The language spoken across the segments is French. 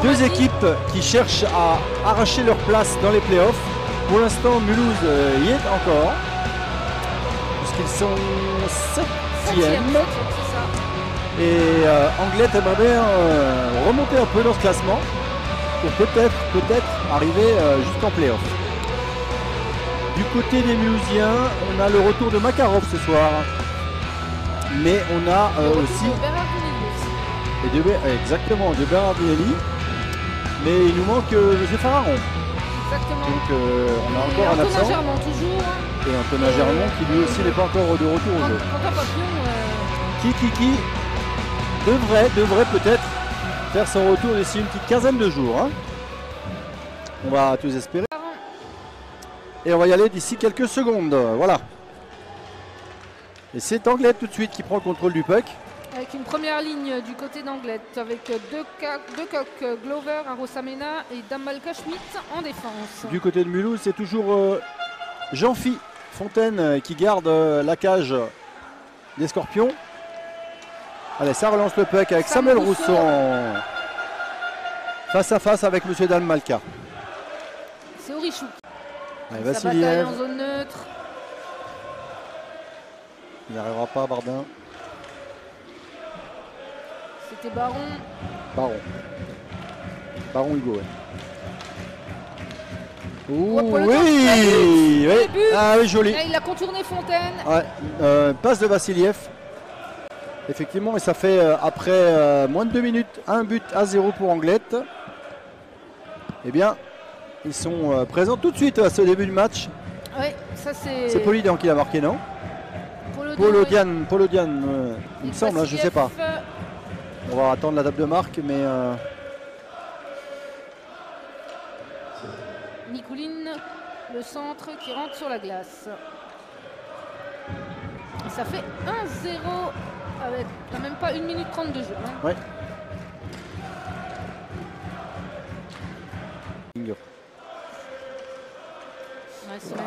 deux équipes qui cherchent à arracher leur place dans les playoffs. Pour l'instant, Mulhouse y est encore, puisqu'ils sont 7e. Et Anglet aimerait bien remonter un peu dans ce classement pour peut-être arriver jusqu'en playoff. Du côté des Mulhousiens, on a le retour de Makarov ce soir. Mais on a aussi... exactement, de Bernardinelli. Mais il nous manque José Fararon. Exactement. Donc on a encore un absent. Germont toujours. Et Antonin Germont qui lui aussi n'est pas encore de retour au jeu. Qui devrait peut-être faire son retour d'ici une petite quinzaine de jours. Hein. On va tous espérer. Et on va y aller d'ici quelques secondes. Voilà. Et c'est Anglet tout de suite qui prend le contrôle du puck. Avec une première ligne du côté d'Anglet, avec deux coqs, Glover, Arosamena et Damalka Schmidt en défense. Du côté de Mulhouse, c'est toujours Jean-Phi Fontaine qui garde la cage des Scorpions. Allez, ça relance le puck avec Samuel Rousson. Face à face avec M. Damalka. C'est Orichou. Allez, Vassiliev. En zone neutre. Il n'arrivera pas, Bardin. C'était Baron. Baron Hugo, ouais. Ouh, oui, ah oui, joli. Là, il a contourné Fontaine. Ouais, passe de Vassiliev. Effectivement, et ça fait après moins de 2 minutes, 1-0 pour Anglet. Eh bien, ils sont présents tout de suite à ce début de match. Oui, ça c'est... C'est Polydien qui l'a marqué, non? Polodian, il me semble, hein, je ne sais pas. On va attendre la table de marque, mais... Nicoline, le centre qui rentre sur la glace. Et ça fait 1-0 avec même pas 1 minute 30 de jeu. Hein. Ouais.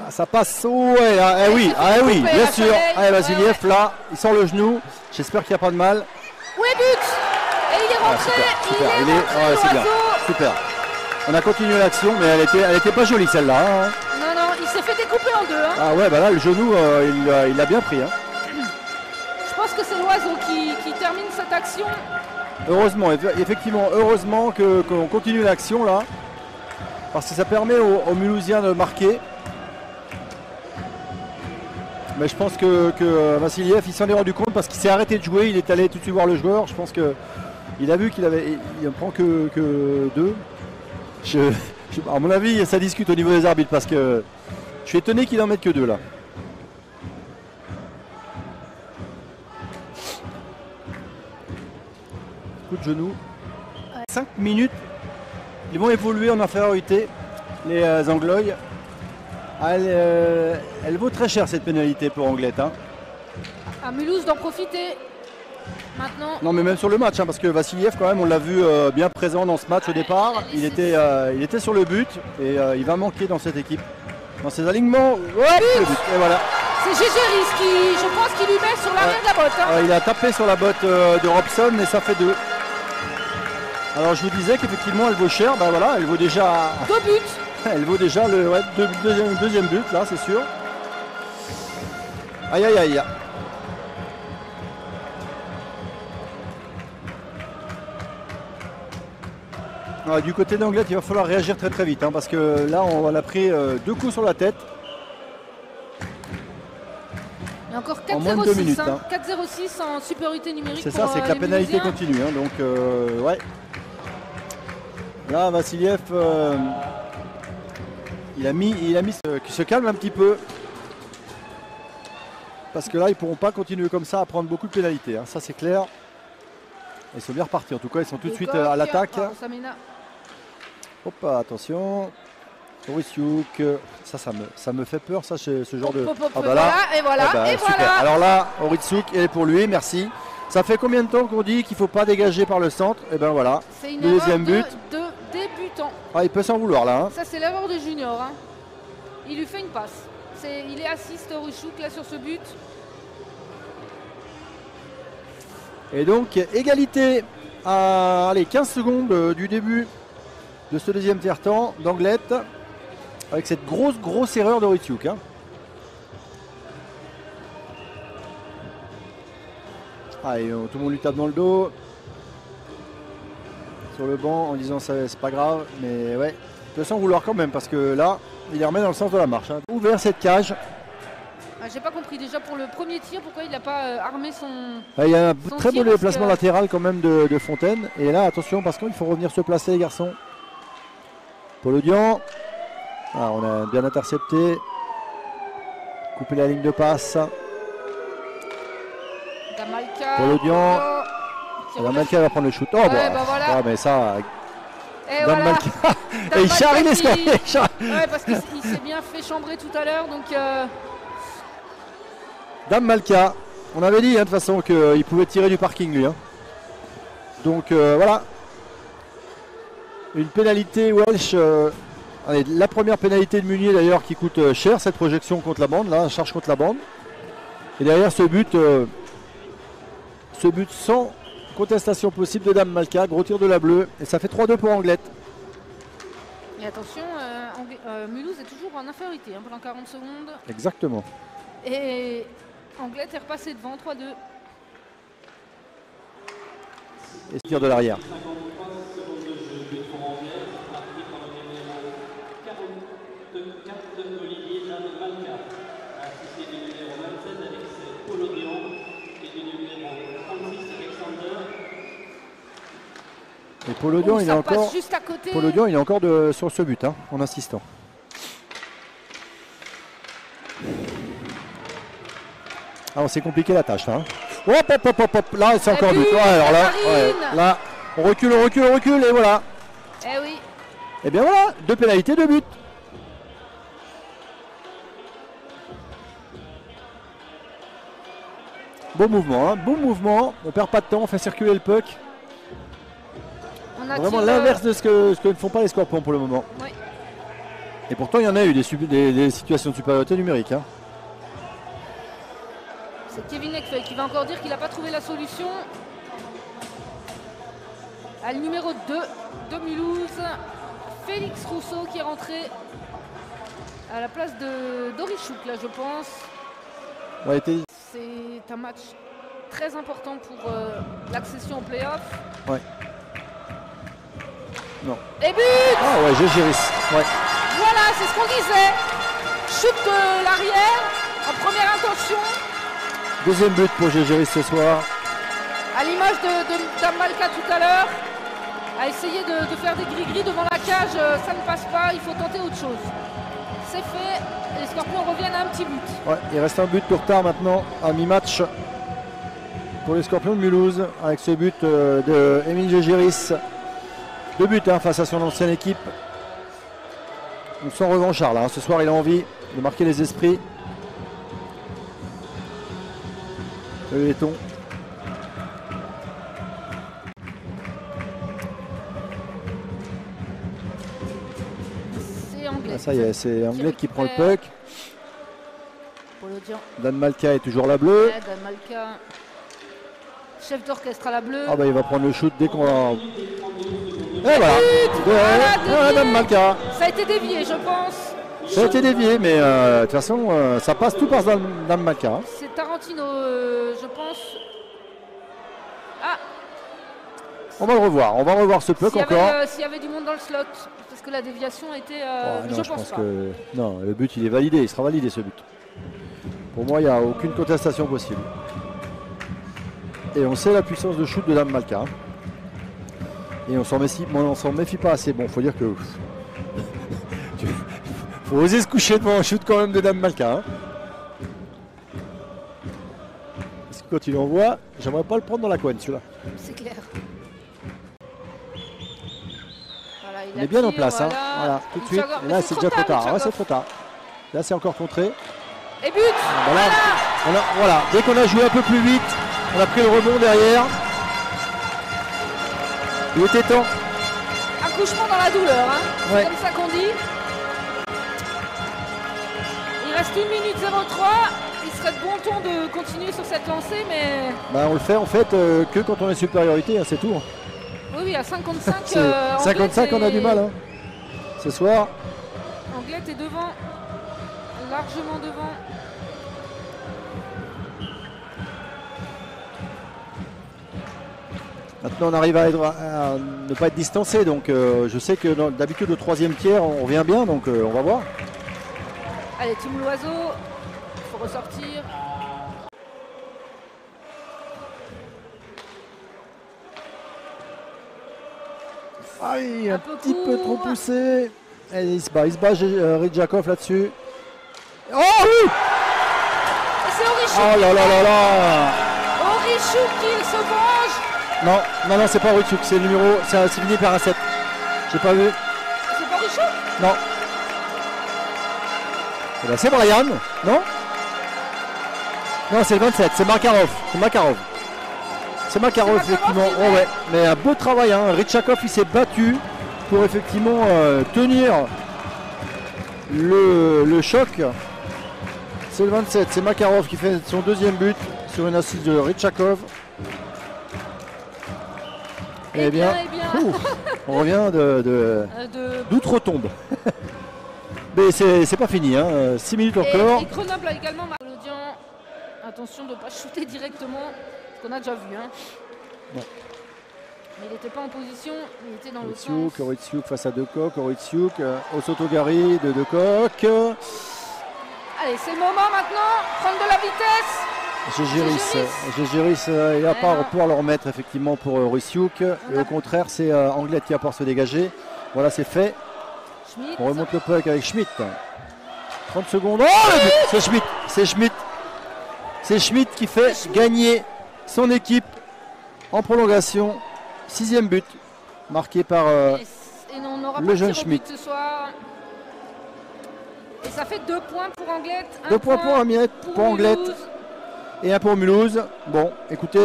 Ça passe, ouais, oui, bien sûr. Allez, Vassiliev, là, il sort le genou. J'espère qu'il n'y a pas de mal. Oui, but. Et il est rentré. Super. C'est bien. Super. On a continué l'action, mais elle était pas jolie celle-là. Hein. Non, il s'est fait découper en deux. Hein. Ah ouais, bah là, le genou, il l'a bien pris. Hein. Je pense que c'est l'Oiseau qui termine cette action. Heureusement, effectivement, heureusement qu'on continue l'action là. Parce que ça permet aux Mulhousiens de marquer. Mais je pense que Vassiliev, il s'en est rendu compte parce qu'il s'est arrêté de jouer, il est allé tout de suite voir le joueur. Je pense qu'il a vu qu'il ne prend que 2. À mon avis, ça discute au niveau des arbitres parce que je suis étonné qu'il n'en mette que 2 là. Coup de genou. 5 minutes. Ils vont évoluer en infériorité, les Anglois. Elle vaut très cher cette pénalité pour Anglet. Hein. À Mulhouse d'en profiter maintenant. Non mais même sur le match, hein, parce que Vassiliev quand même on l'a vu bien présent dans ce match au départ. Il était sur le but et il va manquer dans cette équipe. Dans ses alignements, le but. Et voilà. C'est Gégeris qui, je pense, qui lui met sur l'arrière de la botte. Hein. Il a tapé sur la botte de Robson et ça fait 2. Alors je vous disais qu'effectivement elle vaut cher, ben voilà, elle vaut déjà 2 buts. Elle vaut déjà le deuxième but, là, c'est sûr. Aïe. Alors, du côté d'Anglet, il va falloir réagir très vite, hein, parce que là, on a pris 2 coups sur la tête. Il y a encore 4-0-6 en moins de 2 minutes. Hein. 4-0-6 en supériorité numérique. C'est ça, c'est que la pénalité continue. Hein, donc, ouais. Là, Vassiliev... Il a mis qui se calme un petit peu. Parce que là, ils ne pourront pas continuer comme ça à prendre beaucoup de pénalités. Hein. Ça, c'est clair. Ils sont bien repartis. En tout cas, ils sont tout de suite à l'attaque. Hop, attention. Orisiuk. Ça me fait peur, ça, ce genre de... Voilà. Super. Alors là, Orisiuk, elle est pour lui. Merci. Ça fait combien de temps qu'on dit qu'il ne faut pas dégager par le centre? Et ben voilà. C'est une deuxième but. De débutant. Ah, il peut s'en vouloir là. Hein. Ça, c'est l'erreur de Junior. Hein. Il lui fait une passe. Il est assist Orichouk là sur ce but. Et donc égalité à 15 secondes du début de ce deuxième tiers-temps d'Anglet avec cette grosse erreur de Rytiuk. Hein. Ah, et tout le monde lui tape dans le dos. Sur le banc en disant c'est pas grave, mais ouais, je sens vouloir quand même parce que là, il les remet dans le sens de la marche. Hein. Ouvert cette cage. Ah, j'ai pas compris déjà pour le premier tir pourquoi il n'a pas armé son. Ah, il y a un très beau déplacement latéral quand même de Fontaine. Et là, attention parce qu'il faut revenir se placer les garçons. Polodian. Ah, on a bien intercepté. Couper la ligne de passe. Damalka. Polodian. Damalka va prendre le shoot. Oh, ouais, bah, voilà. Ah, mais ça. Et Damalka. Voilà. Et il charrie l'escalier. Ouais, parce qu'il s'est bien fait chambrer tout à l'heure. Donc. Damalka. On avait dit hein, de toute façon qu'il pouvait tirer du parking lui. Hein. Donc voilà. Une pénalité Welsh. Allez, la première pénalité de Munier d'ailleurs qui coûte cher cette projection contre la bande. Là, charge contre la bande. Et derrière ce but sans contestation possible de Damalka, gros tir de la bleue et ça fait 3-2 pour Anglet. Et attention, Mulhouse est toujours en infériorité hein, pendant 40 secondes. Exactement. Et Anglet est repassé devant 3-2. Et tir de l'arrière. Et Polodian, il est encore, juste à côté. Polodian, il est encore sur ce but, hein, en insistant. Ah, c'est compliqué la tâche, là. Hein. Hop, là, c'est encore but. Ouais, alors là, on recule, et voilà. Eh oui. Et bien voilà, 2 pénalités, 2 buts. Bon mouvement, hein, bon mouvement. On perd pas de temps, on fait circuler le puck. Vraiment l'inverse de ce que ne font pas les Scorpions pour le moment. Oui. Et pourtant, il y en a eu des situations de supériorité numérique. Hein. C'est Kevin Ekfeld qui va encore dire qu'il n'a pas trouvé la solution. À le numéro 2 de Mulhouse, Félix Rousseau qui est rentré à la place de Dorichouk, là, je pense. Ouais, c'est un match très important pour l'accession au play-off. Ouais. Non. Et but! Ah ouais, Gégiris. Ouais. Voilà, c'est ce qu'on disait. Chute de l'arrière en première intention. Deuxième but pour Gégiris ce soir. À l'image de Damalka tout à l'heure, a essayé de faire des gris-gris devant la cage, ça ne passe pas, il faut tenter autre chose. C'est fait, et les Scorpions reviennent à un petit but. Ouais, il reste un but de retard maintenant à mi-match pour les Scorpions de Mulhouse avec ce but de Émile Gégiris. 2 buts hein, face à son ancienne équipe. Donc sans revanchard là, hein. Ce soir il a envie de marquer les esprits. Le laiton. C'est Anglet. Ah, ça y est, c'est Anglet qui prend le puck. Polodian. Damalka est toujours la bleue. Ouais, Damalka, chef d'orchestre à la bleue. Ah bah il va prendre le shoot dès qu'on va... Et voilà, Damalka. Ça a été dévié, je pense. Ça a été dévié, mais de toute façon, ça passe tout par Damalka. C'est Tarantino, je pense. Ah, on va le revoir, ce puck encore. S'il y avait du monde dans le slot, parce que la déviation a été... non, je pense pas. Que... Non, le but il est validé, il sera validé ce but. Pour moi, il n'y a aucune contestation possible. Et on sait la puissance de shoot de Damalka. Et on s'en méfie pas assez. Bon, faut dire que... faut oser se coucher devant un shoot quand même de Damalka. Hein. Parce que quand il envoie, j'aimerais pas le prendre dans la couenne celui-là. C'est clair. Voilà, il est bien en place, voilà. Hein. Voilà, tout de suite. Et là, c'est déjà trop tard. Ouais, c'est trop tard. Là, c'est encore contré. Et but. Voilà, dès qu'on a joué un peu plus vite, on a pris le rebond derrière. Il était temps. Accouchement dans la douleur, hein. Ouais. C'est comme ça qu'on dit. Il reste 1 minute 03. Il serait de bon ton de continuer sur cette lancée, mais... Bah, on le fait en fait que quand on est supériorité, hein, c'est tout. Oui, oui, à 55. 55, on a du mal hein, ce soir. Anglette est devant, largement devant. Maintenant, on arrive à ne pas être distancé. Donc, je sais que d'habitude, le troisième tiers, on revient bien. Donc, on va voir. Allez, Team Loiseau, il faut ressortir. Aïe, un petit peu trop poussé. Et il se bat Ridjakov là-dessus. Oh oui! C'est Orichuk. Oh là là là là! Orichuk qui se venge. Non, c'est pas Orichuk, c'est le numéro, c'est fini par un 7. J'ai pas vu. C'est pas Orichuk? Non. Eh ben, c'est Brian, non? Non, c'est le 27, c'est Makarov. C'est Makarov, effectivement. Oh, ouais. Mais un beau travail, hein. Ridjakov, il s'est battu pour effectivement tenir le choc. C'est le 27, c'est Makarov qui fait son deuxième but sur une assise de Ridjakov. Eh bien, on revient d'outre-tombe. Mais c'est pas fini, hein. 6 minutes encore. Et Grenoble a également Marlodian. Attention de ne pas shooter directement, ce qu'on a déjà vu. Hein. Ouais. Mais il n'était pas en position, il était dans le sens. Orichuk face à Decoq, Orichuk, Osotogari de Decoq. Allez, c'est le moment maintenant, prendre de la vitesse. Gégiris il va pas pouvoir le remettre effectivement pour Orichuk. Et au contraire, c'est Anglette qui va pouvoir se dégager. Voilà, c'est fait. Schmitt. On remonte le puck avec Schmitt. 30 secondes. Oh, le but. C'est Schmitt qui fait gagner son équipe en prolongation. 6e but marqué par le jeune Schmitt. Ce soir. Et ça fait 2 points pour Anglette. 2 points pour Amiette, pour Anglette et 1 pour Mulhouse. Bon, écoutez,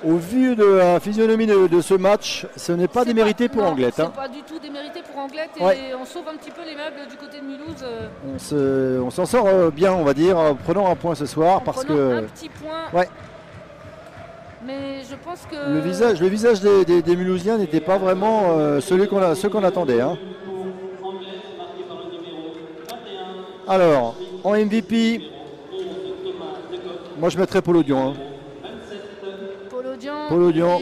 au vu de la physionomie de ce match, ce n'est pas démérité pour Anglette. C'est pas du tout démérité pour Anglette et on sauve un petit peu les meubles du côté de Mulhouse. On s'en sort bien, on va dire, en prenant un point ce soir parce que. Un petit point. Ouais. Mais je pense que. Le visage des Mulhousiens n'était pas vraiment ceux qu'on attendait. Hein. Alors, en MVP, moi je mettrais Polodian. Hein. Polodian.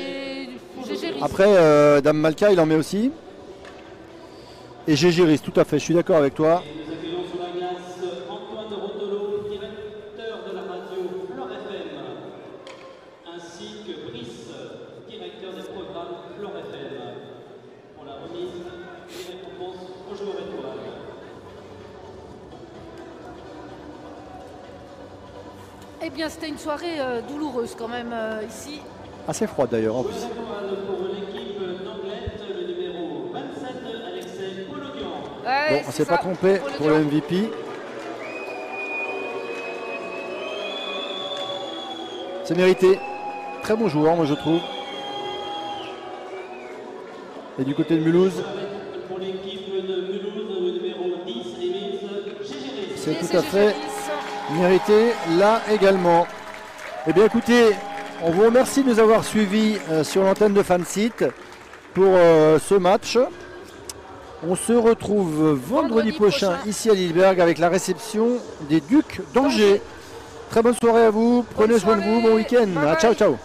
Après, Dame Malka, il en met aussi. Et Gégiris, tout à fait, je suis d'accord avec toi. Eh bien, c'était une soirée douloureuse quand même ici. Assez froide d'ailleurs en plus. Ouais, bon, on s'est pas trompé pour le MVP. C'est mérité. Très bon joueur, moi je trouve. Et du côté de Mulhouse, c'est tout à fait mérité là également. Eh bien écoutez, on vous remercie de nous avoir suivis sur l'antenne de Fansite pour ce match. On se retrouve vendredi prochain ici à Lilleberg avec la réception des Ducs d'Angers. Très bonne soirée à vous, prenez soin de vous, bon week-end. Ciao ciao.